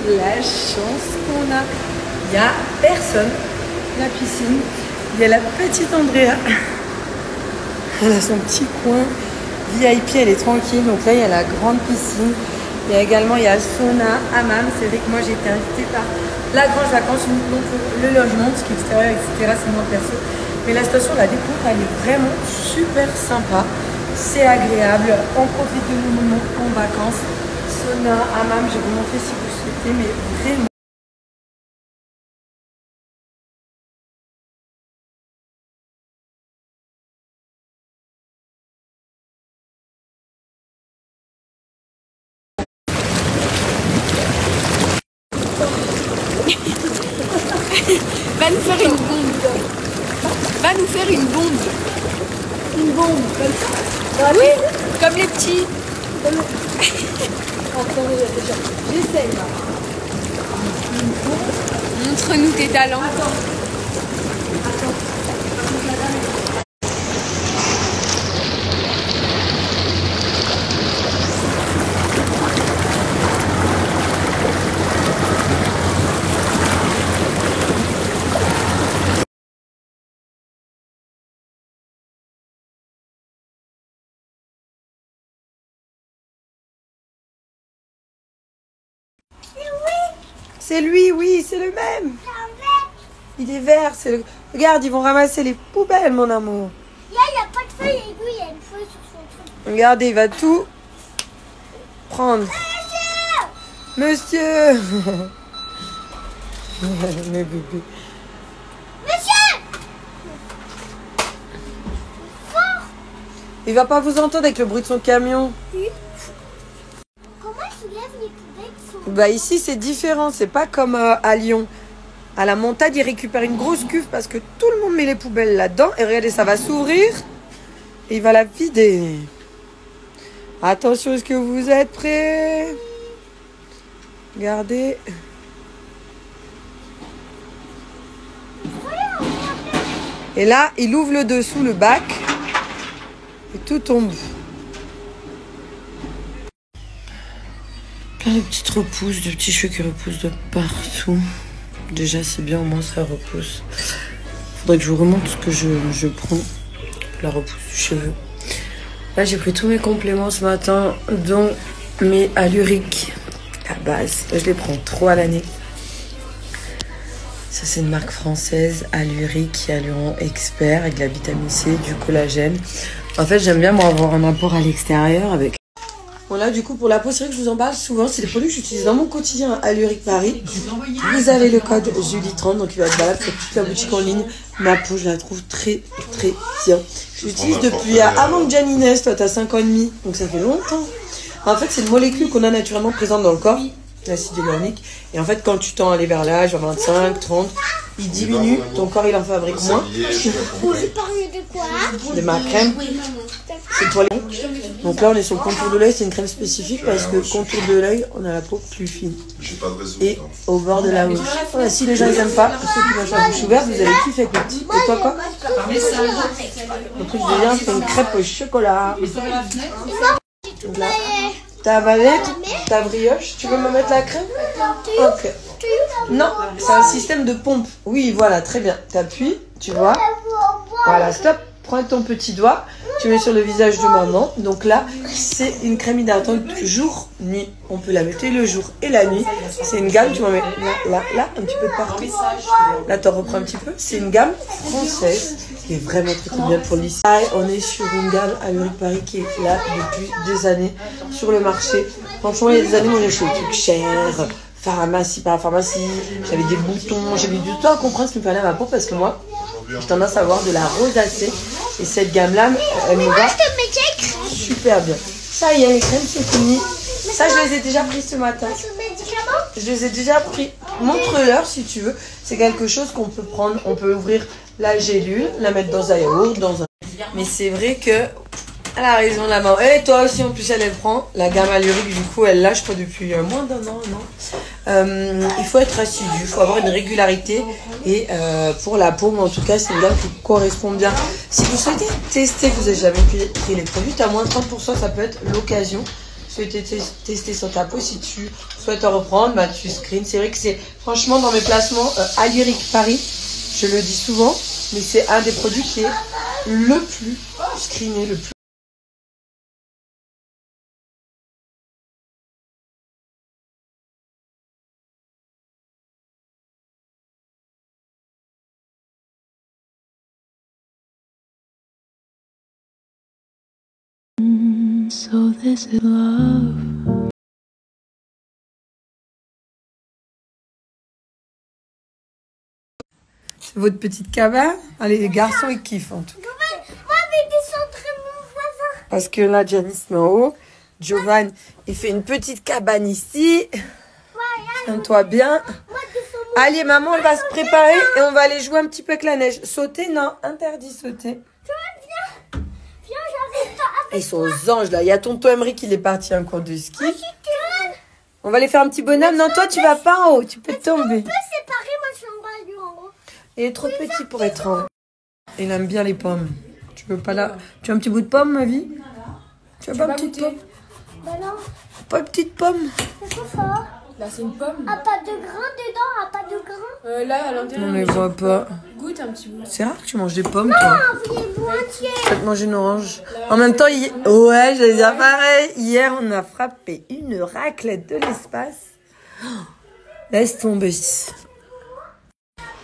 la chance qu'on a. Il n'y a personne. La piscine. Il y a la petite Andrea. Elle a son petit coin. VIP, elle est tranquille. Donc là, il y a la grande piscine. Il y a également, il y a sauna, hammam. C'est vrai que moi, j'ai été invitée par la Grange Vacances, donc le logement, ce qui est extérieur, etc. C'est moi perso. Mais la station, la découverte, elle est vraiment super sympa. C'est agréable. On profite de nos moments en vacances. Sauna, hammam, je vais vous montrer si vous souhaitez, mais vraiment. Va nous faire une bombe. Va nous faire une bombe. Une bombe, comme ça. Oui, comme les petits. Attendez, j'essaye là. Montre-nous tes talents. C'est lui, oui, c'est le même. Il est vert, c'est le... Regarde, ils vont ramasser les poubelles, mon amour. Là, il n'y a pas de feuille et lui, il y a une feuille sur son truc. Regardez, il va tout prendre. Monsieur. Mes bébés. Monsieur! Il va pas vous entendre avec le bruit de son camion. Comment il soulève les poubelles qui sont... Bah ici, c'est différent. C'est pas comme à Lyon. À la montagne, il récupère une grosse cuve parce que tout le monde met les poubelles là-dedans. Et regardez, ça va s'ouvrir. Et il va la vider. Attention, est-ce que vous êtes prêts? Regardez. Et là, il ouvre le dessous, le bac. Et tout tombe. Plein de petites repousses, de petits cheveux qui repoussent de partout. Déjà, c'est bien, au moins ça repousse. Faudrait que je vous remontre ce que je prends. La repousse du cheveu. Là, j'ai pris tous mes compléments ce matin, dont mes alluriques à base. Je les prends 3 à l'année. Ça, c'est une marque française, Allurique, Hyaluron Expert, avec de la vitamine C, du collagène. En fait, j'aime bien moi avoir un apport à l'extérieur avec... Bon là, du coup, pour la peau, c'est vrai que je vous en parle souvent. C'est des produits que j'utilise dans mon quotidien à Allurique Paris. Vous avez le code Julie30, donc il va être valable sur toute la boutique en ligne. Ma peau, je la trouve très, très bien. Je l'utilise depuis avant que Gianni naisse. Toi, t'as 5 ans et demi, donc ça fait longtemps. En fait, c'est une molécule qu'on a naturellement présente dans le corps, l'acide hyaluronique. Et en fait, quand tu tends à aller vers l'âge, vers 25, 30, il diminue. Ton corps, il en fabrique moins. On lui parle de quoi? De ma crème. C'est toilette. Donc là, on est sur le contour de l'œil. C'est une crème spécifique parce que le contour de l'œil, on a la peau plus fine. Et au bord de la bouche. Voilà, si les gens ils aiment pas, ceux qui mangent la bouche ouverte, vous allez kiffer avec le petit. Et toi quoi? Le truc de bien, c'est une crêpe au chocolat. Donc là, ta valette, ta brioche. Tu veux me mettre la crème? Ok. Non, c'est un système de pompe. Oui, voilà, très bien. T'appuies, tu vois. Voilà, stop. Prends ton petit doigt, tu mets sur le visage de maman. Donc là, c'est une crème hydratante jour, nuit. On peut la mettre le jour et la nuit. C'est une gamme, tu m'en mets là, un petit peu de partout. Là, t'en reprends un petit peu. C'est une gamme française qui est vraiment très, très bien pour l'ici. On est sur une gamme Allurique Paris qui est là depuis des années sur le marché. Franchement, il y a des années, moi j'ai acheté des trucs chers. Pharmacie par pharmacie, j'avais des boutons, j'ai mis du temps à comprendre ce qu'il me fallait à ma peau parce que moi, j'ai tendance à avoir de la rosacée et cette gamme-là, elle me va super bien. Ça y est, les crèmes, c'est fini. Ça, je les ai déjà pris ce matin. Je les ai déjà pris. Montre-leur si tu veux. C'est quelque chose qu'on peut prendre. On peut ouvrir la gélule, la mettre dans un yaourt, dans un... Mais c'est vrai que... Elle a raison, la maman. Et toi aussi, en plus, elle prend la gamme Allurique. Du coup, elle lâche pas depuis moins d'un an, non. Il faut être assidu, il faut avoir une régularité. Et pour la peau, en tout cas, c'est une gamme qui correspond bien. Si vous souhaitez tester, que vous n'avez jamais pris les produits, à moins 30%, ça peut être l'occasion. souhaites tester sur ta peau. Si tu souhaites en reprendre, bah, tu screens. C'est vrai que c'est franchement dans mes placements à Lyric Paris, je le dis souvent, mais c'est un des produits qui est le plus screené, le plus. So this is love. C'est votre petite cabane. Allez, les garçons, ils kiffent en tout cas. Moi, je vais descendre mon voisin. Parce que là, Janice met en haut. Giovanni, il fait une petite cabane ici. Tiens-toi bien. Allez, maman, elle va se préparer et on va aller jouer un petit peu avec la neige. Sauter, non, interdit sauter. Viens, j'arrive pas. Ils sont aux anges là. Il y a tonton Emery qui est parti à un cours de ski. On va aller faire un petit bonhomme. Non, toi, tu vas pas en haut. Tu peux tomber. On peut séparer, moi, je suis en bas, lui, en haut. Il est trop petit pour être en haut. Il aime bien les pommes. Tu veux pas là. Tu veux un petit bout de pomme, ma vie? Tu veux pas une petite pomme? Bah non. Pas une petite pomme? C'est quoi ça? Là, c'est une pomme. Ah, pas de grain dedans, ah, pas de grain. Là, à l'intérieur. On les voit pas. Goûte un petit bout. C'est rare que tu manges des pommes, toi. Ah, voulez-vous entier? Je vais te manger une orange. En même temps, ouais, j'allais dire pareil. Hier, on a frappé une raclette de l'espace. Oh, laisse tomber.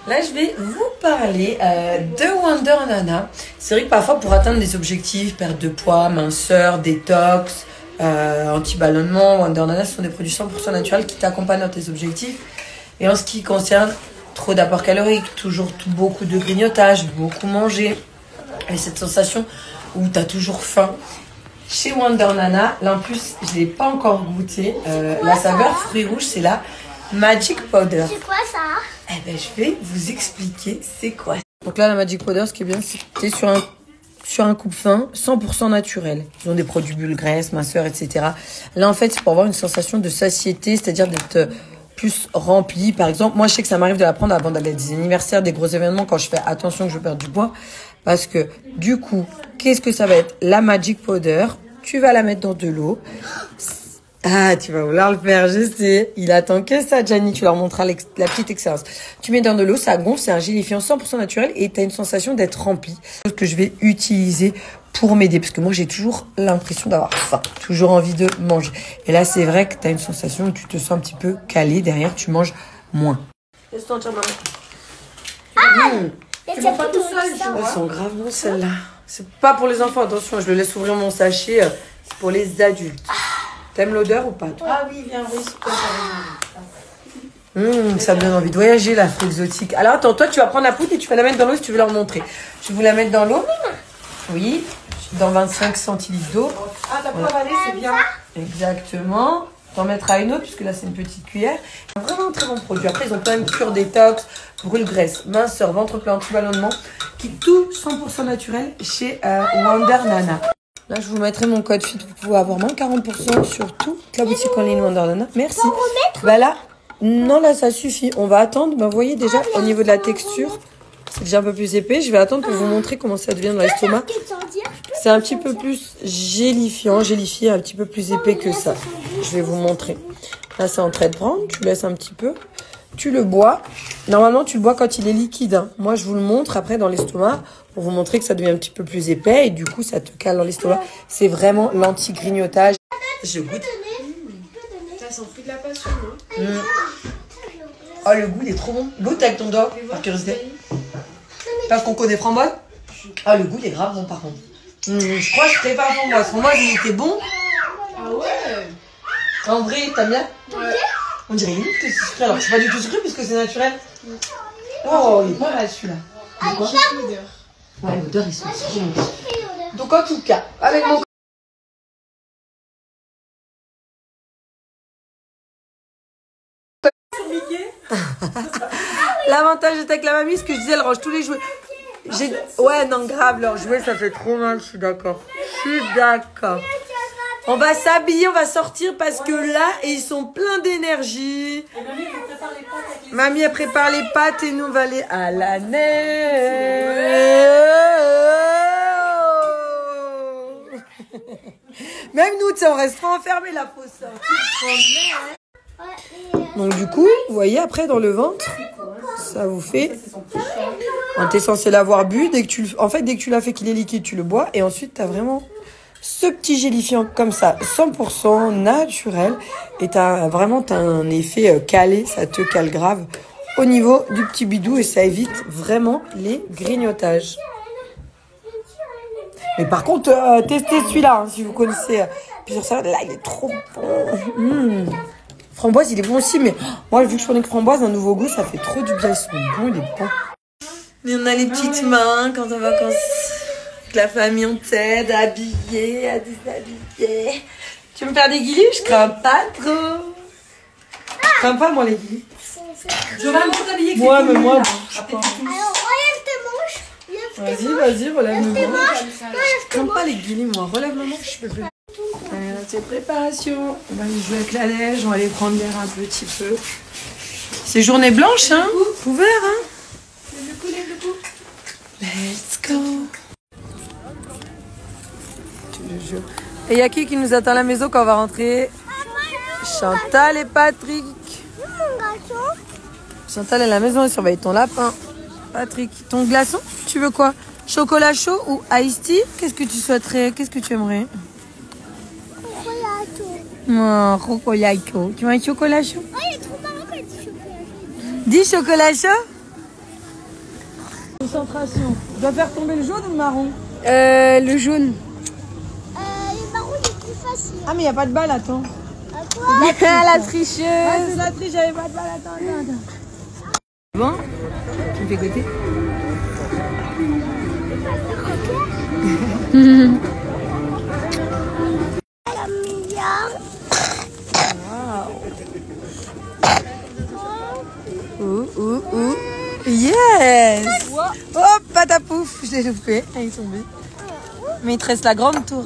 Là, je vais vous parler de Wonder Nana. C'est vrai que parfois, pour atteindre des objectifs, perte de poids, minceur, détox, anti-ballonnement, Wonder Nana, ce sont des produits 100% naturels qui t'accompagnent dans tes objectifs. Et en ce qui concerne trop d'apport calorique, toujours beaucoup de grignotage, beaucoup manger, et cette sensation où tu as toujours faim. Chez Wonder Nana, là en plus, je ne l'ai pas encore goûté. La saveur fruits rouges, c'est la Magic Powder. C'est quoi ça? Eh ben, je vais vous expliquer c'est quoi. Donc là, la Magic Powder, ce qui est bien, c'est que tu es sur un coupe-faim 100% naturel. Ils ont des produits bulles, graisse, minceur, etc. Là, en fait, c'est pour avoir une sensation de satiété, c'est-à-dire d'être plus rempli. Par exemple, moi, je sais que ça m'arrive de la prendre avant d'aller à des anniversaires, des gros événements, quand je fais attention que je perds du poids. Parce que, du coup, qu'est-ce que ça va être? La Magic Powder, tu vas la mettre dans de l'eau. Ah, tu vas vouloir le faire, je sais. Il attend que ça, Gianni. Tu leur montreras la petite expérience. Tu mets dans de l'eau, ça gonfle, c'est un gélifiant 100% naturel et tu as une sensation d'être rempli. Chose que je vais utiliser pour m'aider. Parce que moi, j'ai toujours l'impression d'avoir faim. Toujours envie de manger. Et là, c'est vrai que tu as une sensation où tu te sens un petit peu calé. Derrière, tu manges moins. Laisse-toi en maman. Tu vas pas tout seul, Elles sont grave bonnes, celles-là. C'est pas pour les enfants, attention. Je le laisse ouvrir mon sachet. C'est pour les adultes. T'aimes l'odeur ou pas, toi? Ah oui, viens, oui, ça me donne envie de voyager, la fruit exotique. Alors, attends, toi, tu vas prendre la poudre et tu vas la mettre dans l'eau si tu veux leur montrer. Je vais vous la mettre dans l'eau. Oui, dans 25 centilitres d'eau. Ah, t'as pas avalé, c'est bien. Exactement. T'en mettras une autre, puisque là, c'est une petite cuillère. Vraiment un très bon produit. Après, ils ont quand même cure détox, brûle-graisse, minceur, ventre plein, anti-ballonnement, qui tout 100% naturel chez Wonder Nana. Là, je vous mettrai mon code FIT. Vous pouvez avoir moins 40% sur toute la boutique en ligne Wonder Nana. Merci. Bah là, non, là, ça suffit. On va attendre. Bah, vous voyez déjà, au niveau de la texture, c'est déjà un peu plus épais. Je vais attendre pour vous montrer comment ça devient dans l'estomac. C'est un petit peu plus gélifié, un petit peu plus épais que ça. Je vais vous montrer. Là, c'est en train de prendre. Tu laisses un petit peu. Tu le bois. Normalement, tu le bois quand il est liquide. Hein. Moi, je vous le montre après dans l'estomac pour vous montrer que ça devient un petit peu plus épais et du coup, ça te cale dans l'estomac. C'est vraiment l'anti-grignotage. Je goûte. Ça sent fruit de la passion, hein. Oh, le goût, il est trop bon. Goûte avec ton doigt, par curiosité. Parce qu'on connaît framboise. Ah, le goût, il est grave bon, par contre. Je crois que je prépare framboise. Framboise, il était bon. Ah ouais. En vrai, t'aimes bien? Ouais. On dirait limite que c'est sucré. Alors, c'est pas du tout sucré puisque c'est naturel. Oh, il est pas mal celui-là. L'odeur. Ouais, l'odeur, ils sont trop bons. Donc, en tout cas, avec mon... L'avantage d'être avec la mamie, ce que je disais, elle range tous les jouets. Ouais, non, grave, leur jouet, ça fait trop mal, je suis d'accord. Je suis d'accord. On va s'habiller, on va sortir parce que là, ils sont pleins d'énergie. Mamie, elle prépare les pâtes et nous, on va aller à la neige. Même nous, tu sais, on restera enfermés la fausse. Donc du coup, vous voyez, après dans le ventre, ça vous fait... T'es censé l'avoir bu, dès que tu l'as fait qu'il est liquide, tu le bois. Et ensuite, t'as vraiment ce petit gélifiant comme ça, 100% naturel. Et t'as un effet calé, ça te cale grave au niveau du petit bidou. Et ça évite vraiment les grignotages. Mais par contre, testez celui-là, hein, si vous connaissez plusieurs salades. Là, il est trop bon. Framboise, il est bon aussi, mais moi, vu que je prenais que framboise, un nouveau goût, ça fait trop du bien. Ils sont bons, il est bon. Mais on a les petites mains quand on va vacances. Avec la famille, on t'aide à habiller, à déshabiller. Tu veux me faire des guillis? Je crains pas trop. Je crains pas, moi, les guillis. Je vais vraiment t'habiller. Moi, mais moi, je sais pas. Alors, relève tes manches. Vas-y, relève mes manches. Je crains pas les guillis, moi. Relève mes manches, je peux plus. Allez, là, c'est préparation. On va aller jouer avec la neige, on va aller prendre l'air un petit peu. C'est journée blanche, hein? Ouvert, hein? Le coup. Let's go. Et il y a qui nous attend à la maison quand on va rentrer? Chantal et Patrick. Chantal est à la maison, elle surveille ton lapin. Patrick, ton glaçon, tu veux quoi? Chocolat chaud ou iced tea? Qu'est-ce que tu souhaiterais? Qu'est-ce que tu aimerais? Oh, chocolat chaud. Tu veux un chocolat chaud? Oh, il est trop marrant quand il dit chocolat chaud. Dis chocolat chaud. Concentration. Tu dois faire tomber le jaune ou le marron? Le jaune. Le marron, il est plus facile. Ah, mais il n'y a pas de balle, attends. À quoi? La tricheuse. Ah, c'est la triche, j'avais pas de balle, attends. Bon, tu me fais goûter? La milliard. Ouh. Yes! Oh, patapouf, je l'ai loupé. Elle est tombée. Mais il te reste la grande tour.